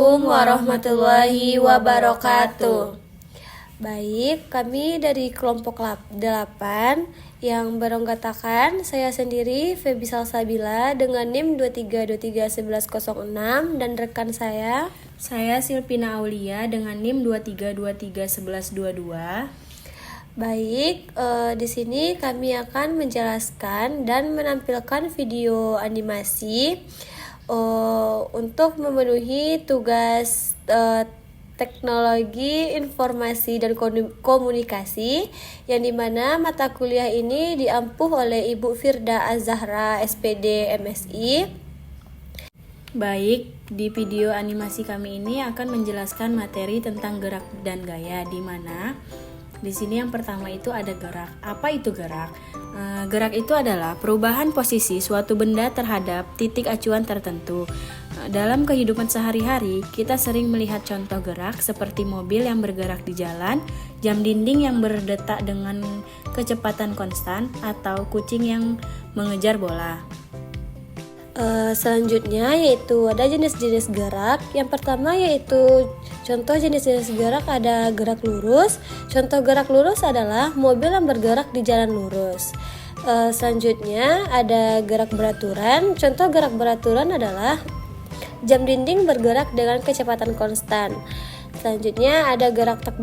Assalamualaikum warahmatullahi wabarakatuh. Baik, kami dari kelompok 8 yang beranggotakan saya sendiri Febi Salsabila dengan NIM 23231106 dan rekan saya Silvina Aulia dengan NIM 23231122. Baik, di sini kami akan menjelaskan dan menampilkan video animasi untuk memenuhi tugas teknologi informasi dan komunikasi yang dimana mata kuliah ini diampuh oleh Ibu Firda Az-Zahra SPD MSI. Baik, di video animasi kami ini akan menjelaskan materi tentang gerak dan gaya, di mana di sini yang pertama itu ada gerak. Apa itu gerak? Gerak itu adalah perubahan posisi suatu benda terhadap titik acuan tertentu. Dalam kehidupan sehari-hari, kita sering melihat contoh gerak seperti mobil yang bergerak di jalan, jam dinding yang berdetak dengan kecepatan konstan, atau kucing yang mengejar bola. Selanjutnya yaitu ada jenis-jenis gerak. Yang pertama yaitu contoh jenis-jenis gerak ada gerak lurus. Contoh gerak lurus adalah mobil yang bergerak di jalan lurus. Selanjutnya ada gerak beraturan. Contoh gerak beraturan adalah jam dinding bergerak dengan kecepatan konstan. Selanjutnya ada gerak tak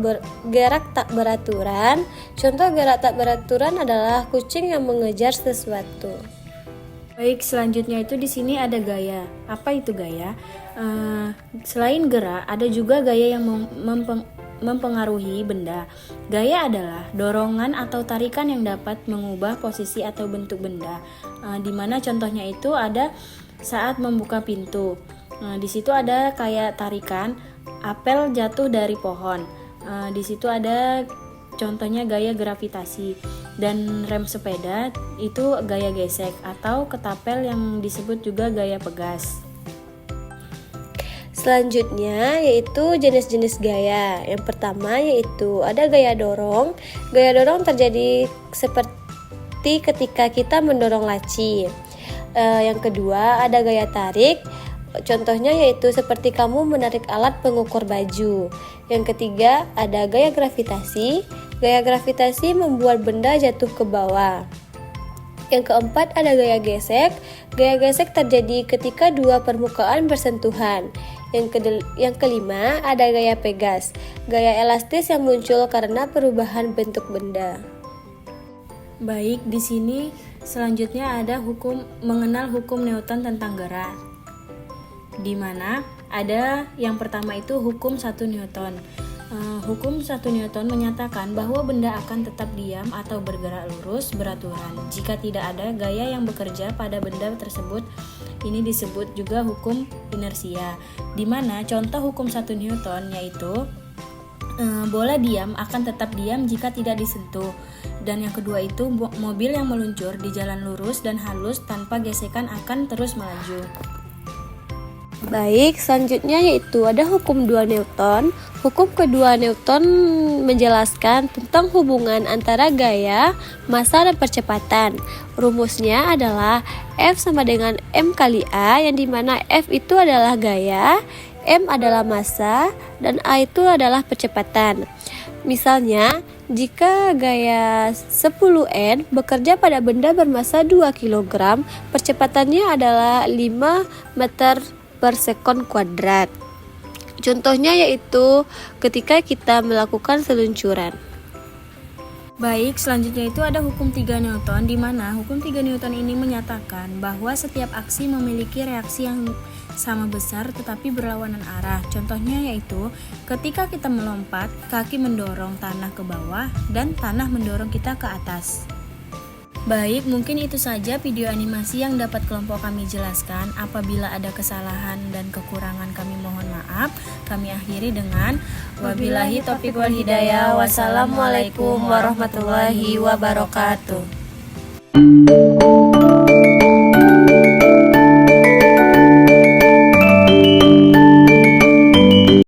beraturan. Contoh gerak tak beraturan adalah kucing yang mengejar sesuatu. Baik, selanjutnya itu di sini ada gaya. Apa itu gaya? Selain gerak, ada juga gaya yang mempengaruhi benda. Gaya adalah dorongan atau tarikan yang dapat mengubah posisi atau bentuk benda. Di mana contohnya itu ada saat membuka pintu. Di situ ada kayak tarikan apel jatuh dari pohon. Di situ ada contohnya gaya gravitasi, dan rem sepeda itu gaya gesek atau ketapel yang disebut juga gaya pegas. Selanjutnya yaitu jenis-jenis gaya. Yang pertama yaitu ada gaya dorong. Gaya dorong terjadi seperti ketika kita mendorong laci. Yang kedua ada gaya tarik. Contohnya yaitu seperti kamu menarik alat pengukur baju. Yang ketiga ada gaya gravitasi. Gaya gravitasi membuat benda jatuh ke bawah. Yang keempat ada gaya gesek. Gaya gesek terjadi ketika dua permukaan bersentuhan. Yang kelima ada gaya pegas. Gaya elastis yang muncul karena perubahan bentuk benda. Baik, di sini selanjutnya ada mengenal hukum Newton tentang gerak. Di mana ada yang pertama itu hukum 1 Newton. Hukum 1 Newton menyatakan bahwa benda akan tetap diam atau bergerak lurus beraturan jika tidak ada gaya yang bekerja pada benda tersebut. Ini disebut juga hukum inersia, di mana contoh hukum 1 Newton yaitu bola diam akan tetap diam jika tidak disentuh. Dan yang kedua itu mobil yang meluncur di jalan lurus dan halus tanpa gesekan akan terus melaju. Baik, selanjutnya yaitu ada hukum 2 Newton. Hukum kedua Newton menjelaskan tentang hubungan antara gaya, massa, dan percepatan. Rumusnya adalah F sama dengan M kali A, yang dimana F itu adalah gaya, M adalah massa, dan A itu adalah percepatan. Misalnya, jika gaya 10N bekerja pada benda bermassa 2 kg, percepatannya adalah 5 meter per sekon kuadrat. Contohnya yaitu ketika kita melakukan seluncuran. Baik, selanjutnya itu ada hukum 3 Newton, di mana hukum 3 Newton ini menyatakan bahwa setiap aksi memiliki reaksi yang sama besar tetapi berlawanan arah. Contohnya yaitu ketika kita melompat, kaki mendorong tanah ke bawah dan tanah mendorong kita ke atas. Baik, mungkin itu saja video animasi yang dapat kelompok kami jelaskan. Apabila ada kesalahan dan kekurangan kami mohon maaf. Kami akhiri dengan wabillahi taufiq wal hidayah. Wassalamualaikum warahmatullahi wabarakatuh.